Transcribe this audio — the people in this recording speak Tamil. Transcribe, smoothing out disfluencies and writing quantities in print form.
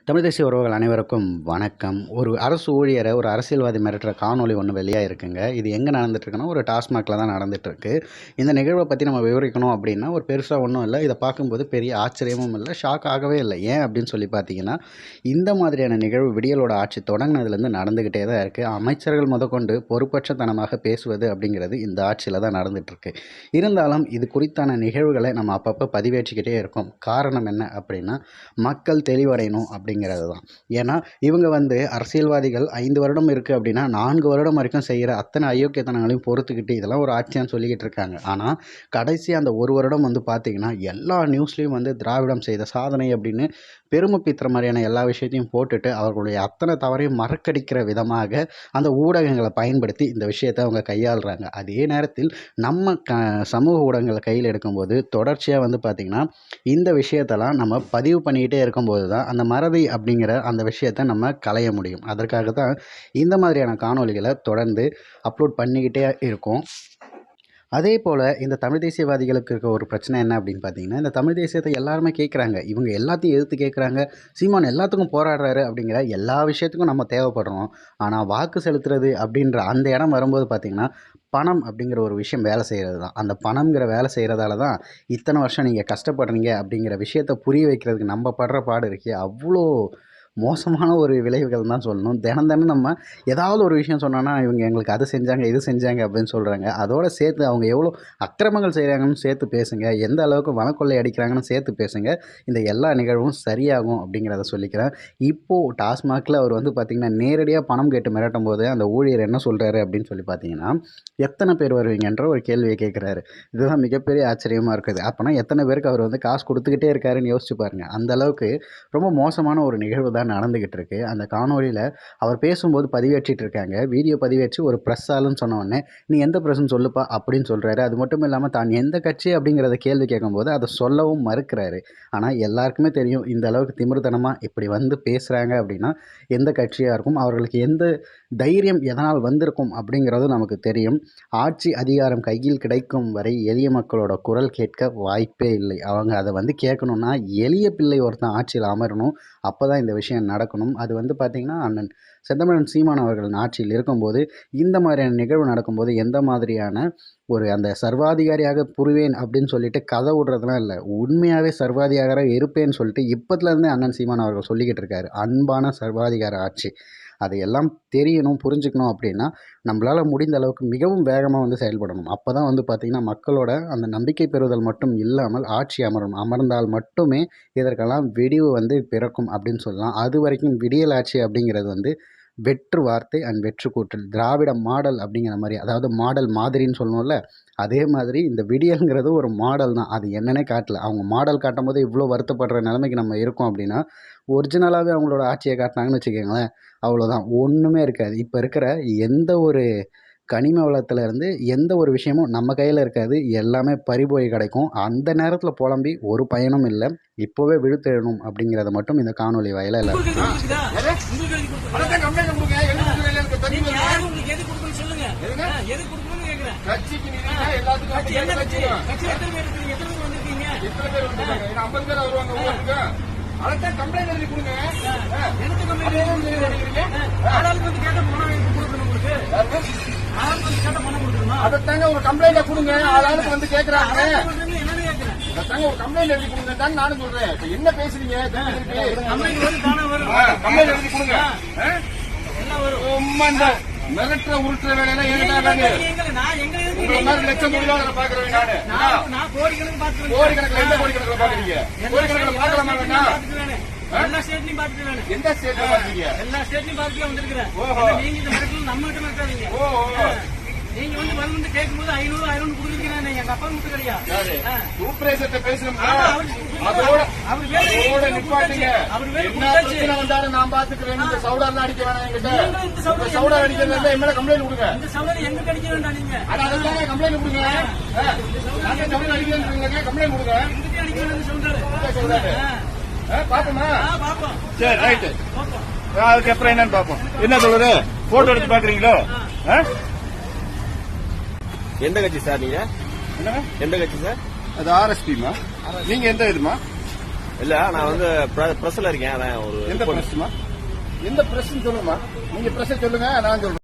தமிழ் தேசிய உறவுகள் அனைவருக்கும் வணக்கம். ஒரு அரசு ஊழியரை ஒரு அரசியல்வாதி மிரட்டுற காணொளி ஒன்று வெளியாக இருக்குங்க. இது எங்கே நடந்துட்டுருக்குன்னா, ஒரு டாஸ்மாகில் தான் நடந்துகிட்ருக்கு. இந்த நிகழ்வை பற்றி நம்ம விவரிக்கணும் அப்படின்னா, ஒரு பெருசாக ஒன்றும் இல்லை. இதை பார்க்கும்போது பெரிய ஆச்சரியமும் இல்லை, ஷாக் ஆகவே இல்லை. ஏன் அப்படின்னு சொல்லி பார்த்தீங்கன்னா, இந்த மாதிரியான நிகழ்வு விடியலோட ஆட்சி தொடங்கினதுலேருந்து நடந்துக்கிட்டே தான் இருக்குது. அமைச்சர்கள் முதற்கொண்டு பொறுப்பற்றத்தனமாக பேசுவது அப்படிங்கிறது இந்த ஆட்சியில் தான் நடந்துகிட்ருக்கு. இருந்தாலும் இது குறித்தான நிகழ்வுகளை நம்ம அப்பப்போ பதிவேற்றிக்கிட்டே இருக்கோம். காரணம் என்ன அப்படின்னா, மக்கள் தெளிவடையணும் அப்படிங்கிறது தான். ஏன்னா இவங்க அரசியல்வாதிகள் 5 வருடம் இருக்குது அப்படின்னா 4 வருடம் வரைக்கும் செய்கிற அத்தனை அயோக்கியத்தனங்களையும் பொறுத்துக்கிட்டு இதெல்லாம் ஒரு ஆட்சியான்னு சொல்லிக்கிட்டு இருக்காங்க. ஆனால் கடைசி அந்த ஒரு வருடம் பார்த்திங்கன்னா எல்லா நியூஸ்லேயும் திராவிடம் செய்த சாதனை அப்படின்னு பெருமை பீத்துற மாதிரியான எல்லா விஷயத்தையும் போட்டுட்டு அவர்களுடைய அத்தனை தவறையும் மறக்கடிக்கிற விதமாக அந்த ஊடகங்களை பயன்படுத்தி இந்த விஷயத்தை அவங்க கையாளுறாங்க. அதே நேரத்தில் நம்ம சமூக ஊடகங்களை கையில் எடுக்கும்போது தொடர்ச்சியாக பார்த்திங்கன்னா இந்த விஷயத்தெல்லாம் நம்ம பதிவு பண்ணிக்கிட்டே இருக்கும்போது தான் அந்த மறதி அப்படிங்கிற அந்த விஷயத்தை நம்ம களைய முடியும். அதற்காக தான் இந்த மாதிரியான காணொளிகளை தொடர்ந்து அப்லோட் பண்ணிக்கிட்டே இருக்கோம். அதே போல் இந்த தமிழ் தேசியவாதிகளுக்கு இருக்க ஒரு பிரச்சனை என்ன அப்படின்னு பார்த்தீங்கன்னா, இந்த தமிழ் தேசியத்தை எல்லாருமே கேட்குறாங்க. இவங்க எல்லாத்தையும் எதிர்த்து கேட்குறாங்க. சீமான் எல்லாத்துக்கும் போராடுறாரு அப்படிங்கிற எல்லா விஷயத்துக்கும் நம்ம தேவைப்படுறோம். ஆனால் வாக்கு செலுத்துறது அப்படின்ற அந்த இடம் வரும்போது பார்த்திங்கன்னா, பணம் அப்படிங்கிற ஒரு விஷயம் வேலை செய்கிறது தான். அந்த பணம்ங்கிற வேலை செய்கிறதால தான் இத்தனை வருஷம் நீங்கள் கஷ்டப்படுறீங்க அப்படிங்கிற விஷயத்தை புரிய வைக்கிறதுக்கு நம்ம படுற பாடு இருக்கே, அவ்வளோ மோசமான ஒரு விளைவுகள் தான் சொல்லணும். தினம் நம்ம ஏதாவது ஒரு விஷயம் சொன்னோன்னா, இவங்க எங்களுக்கு அது செஞ்சாங்க, இது செஞ்சாங்க அப்படின்னு சொல்கிறாங்க. அதோடு சேர்த்து அவங்க எவ்வளோ அக்கிரமங்கள் செய்கிறாங்கன்னு சேர்த்து பேசுங்க. எந்த அளவுக்கு வனக்கொள்ளை அடிக்கிறாங்கன்னு சேர்த்து பேசுங்க. இந்த எல்லா நிகழ்வும் சரியாகும் அப்படிங்கிறத சொல்லிக்கிறேன். இப்போது டாஸ்மாகில் அவர் பார்த்திங்கன்னா நேரடியாக பணம் கேட்டு மிரட்டும் போது அந்த ஊழியர் என்ன சொல்கிறாரு அப்படின்னு சொல்லி பார்த்தீங்கன்னா, எத்தனை பேர் வருவீங்கன்ற ஒரு கேள்வியை கேட்குறாரு. இதுதான் மிகப்பெரிய ஆச்சரியமாக இருக்குது. அப்போனா எத்தனை பேருக்கு அவர் காசு கொடுத்துக்கிட்டே இருக்காருன்னு யோசிச்சு பாருங்கள். அந்த அளவுக்கு ரொம்ப மோசமான ஒரு நிகழ்வு தான் நடந்துகிட்டு இருக்கு. அந்த காணொலியில் அவர் பேசும்போது பதிவேற்றிட்டு இருக்காங்க. வீடியோ பதிவேற்றி ஒரு ப்ரெஸ் ஆளுன்னு சொன்ன உடனே, நீ எந்த ப்ரெஸ்ன்னு சொல்லுப்பா அப்படின்னு சொல்கிறாரு. அது மட்டும் இல்லாமல் தான் எந்த கட்சி அப்படிங்கிறத கேள்வி கேட்கும்போது அதை சொல்லவும் மறுக்கிறாரு. ஆனால் எல்லாருக்குமே தெரியும் இந்த அளவுக்கு திமிர்த்தனமாக இப்படி பேசுகிறாங்க அப்படின்னா எந்த கட்சியாக இருக்கும், அவர்களுக்கு எந்த தைரியம் எதனால் வந்திருக்கும் அப்படிங்கிறது நமக்கு தெரியும். ஆட்சி அதிகாரம் கையில் கிடைக்கும் வரை எளிய மக்களோட குரல் கேட்க வாய்ப்பே இல்லை. அவங்க அதை கேட்கணுன்னா எளிய பிள்ளை ஒருத்தன் ஆட்சியில் அமரணும். அப்போ தான் இந்த விஷயம் நடக்கணும். அது பார்த்திங்கன்னா அண்ணன் செந்தமிழன் சீமான் அவர்கள் ஆட்சியில் இருக்கும்போது இந்த மாதிரியான நிகழ்வு நடக்கும்போது எந்த மாதிரியான ஒரு அந்த சர்வாதிகாரியாக புரிவேன் அப்படின்னு சொல்லிட்டு கதை விடுறதுலாம் இல்லை, உண்மையாகவே சர்வாதிகார இருப்பேன்னு சொல்லிட்டு இப்போத்துலேருந்தே அண்ணன் சீமான் அவர்கள் சொல்லிக்கிட்டு இருக்காரு. அன்பான சர்வாதிகார ஆட்சி அதையெல்லாம் தெரியணும், புரிஞ்சுக்கணும் அப்படின்னா நம்மளால் முடிந்த அளவுக்கு மிகவும் வேகமாக செயல்படணும். அப்போ தான் பார்த்திங்கன்னா மக்களோட அந்த நம்பிக்கை பெறுதல் மட்டும் இல்லாமல் ஆட்சி அமர்ந்தால் மட்டுமே இதற்கெல்லாம் விடிவு பிறக்கும் அப்படின்னு சொல்லலாம். அது வரைக்கும் விடியல் ஆட்சி அப்படிங்கிறது வெற்று வார்த்தை அண்ட் வெற்று கூற்றல். திராவிட மாடல் அப்படிங்கிற மாதிரி, அதாவது மாடல் மாதிரின்னு சொல்லணும்ல, அதே மாதிரி இந்த விடியல்ங்கிறது ஒரு மாடல் தான். அது என்னன்னே காட்டல. அவங்க மாடல் காட்டும் போது இவ்வளோ வருத்தப்படுற நிலைமைக்கு நம்ம இருக்கோம் அப்படின்னா, ஒரிஜினலாகவே அவங்களோட ஆட்சியை காட்டினாங்கன்னு வச்சுக்கோங்களேன், அவ்வளோதான், ஒன்றுமே இருக்காது. இப்போ இருக்கிற எந்த ஒரு கனிம வளத்துலேருந்து எந்த ஒரு விஷயமும் நம்ம கையில் இருக்காது. எல்லாமே பறிபோய் கிடைக்கும். அந்த நேரத்தில் புலம்பி ஒரு பயனும் இல்லை. இப்போவே விழுத்தெழணும் அப்படிங்கிறத மட்டும் இந்த காணொலி வாயில எல்லாரும் அதான் கம்ப்ளைண்ட் எழுதி கொடுங்க. அதைத்தாங்க ஒரு கம்ப்ளைண்ட் கொடுங்க. ஆளாளுக்கு கேட்கறாங்க. அதாங்க ஒரு கம்ப்ளைண்ட் எழுதி கொடுங்க தான் நானும் சொல்றேன். இப்ப என்ன பேசுறீங்க? கம்ப்ளைண்ட் எழுதி கொடுங்க. மிரட்டுற உருட்டுற வேலையெல்லாம் ஏன்னா லட்சம் கோடி பாக்குறேன் நானு. கோடிக்கணக்கில் எந்த கோடிக்கணக்கில் பாக்குறீங்க? கோடிக்கணக்கில் பாக்கலாமா வேண்டாம்? எல்லா ஸ்டேட்லயும் பாத்துக்கிறேன். எந்த ஸ்டேட்ல பாத்தீங்க? எல்லா ஸ்டேட்லயும் பாத்துட்டு வந்திருக்கிறேன். நீங்க இந்த மிரட்டல் நம்ம கிட்ட மிரட்டாதீங்க. நீங்க கேட்கும்போது 500 கொடுக்குறீங்க. எங்க அப்பா மட்டும் கிடையாது. சூப்பர்வைசர்ட்ட பேசணும். அதோட நிப்பாட்டுங்க. என்ன பிரச்சனை வந்தாலும் நான் பாத்துக்கிறேன். இந்த சவுடாலாம் அடிக்க வேணாம் என்கிட்ட. சவுடா அடிக்கிறது என் மேல கம்ப்ளைண்ட் கொடுங்க. இந்த சவுடா எங்க அடிக்க வேண்டாம் நீங்க. அதுக்காக கம்ப்ளைண்ட் கொடுங்க. நாங்க தமிழ் அடிக்கிறேன் கம்ப்ளைண்ட் கொடுங்க. அடிக்க வேண்டாம் சொல்றாரு. பாப்போமா? சரி, ரைட். அதுக்கப்புறம் என்னன்னு பாப்போம். என்ன சொல்றது? போட்டோ எடுத்து பாக்குறீங்களோ? எந்த கட்சி சார் நீங்க? என்ன? எந்த கட்சி சார்? அது ஆர்எஸ்பிமா. நீங்க எந்த இதுமா? இல்ல நான் வந்து பிரஸ்ல இருக்கேன். அதான் ஒரு எந்த பிரஸ்மா? எந்த பிரஸ் சொல்லுமா? நீங்க பிரஸ் சொல்லுங்க, நான் சொல்றேன்.